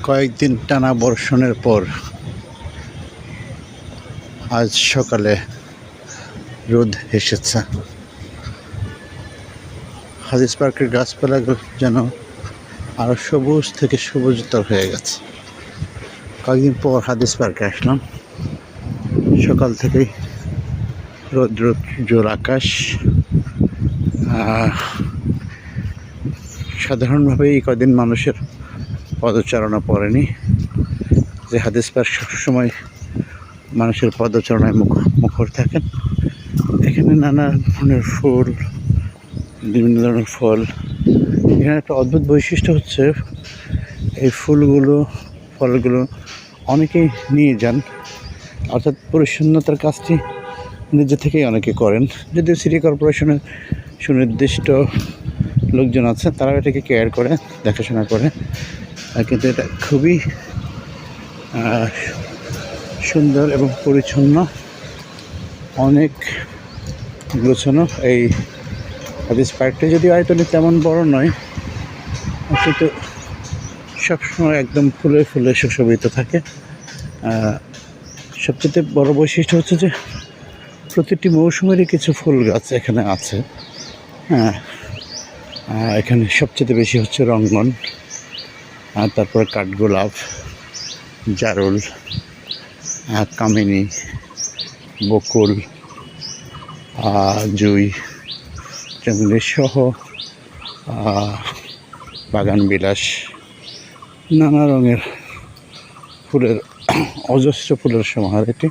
কয়েকদিন টানা বর্ষণের পর আজ সকালে রোদ এসেছে। হাদিস পার্কের গাছপালাগুলো যেন আরো সবুজ থেকে সবুজতর হয়ে গেছে। কয়েকদিন পর হাদিস পার্কে আসলাম। সকাল থেকেই রৌদ্র জোর আকাশ। সাধারণভাবে এই কদিন মানুষের পদচারণা পড়েনি, যে হাদিস পার্ক সবসময় মানুষের পদচারণায় মুখর থাকেন। এখানে নানা ধরনের ফুল, বিভিন্ন ধরনের ফল। এখানে একটা অদ্ভুত বৈশিষ্ট্য হচ্ছে এই ফলগুলো অনেকেই নিয়ে যান, অর্থাৎ পরিচ্ছন্নতার কাজটি নিজে থেকেই অনেকে করেন। যদিও সিটি কর্পোরেশনের সুনির্দিষ্ট লোকজন আছে, তারা এটাকে কেয়ার করে, দেখাশোনা করে, কিন্তু এটা খুবই সুন্দর এবং পরিচ্ছন্ন, অনেক গোছানো। এই হাদিস পার্কটি যদি আয়তনে তেমন বড় নয়, কিন্তু সবসময় একদম ফুলে ফুলে সুশোভিত থাকে। সবচেয়ে বড় বৈশিষ্ট্য হচ্ছে যে প্রতিটি মৌসুমেরই কিছু ফুল গাছ এখানে আছে। এখানে সবচেয়ে বেশি হচ্ছে রঙ্গন, তারপর কাঠগোলাপ, জারুল, কামিনী, বকুল, জুঁই, জঙ্গলি সহ বাগান বিলাস, নানা রঙের ফুলের অজস্র ফুলের সমাহার এটি।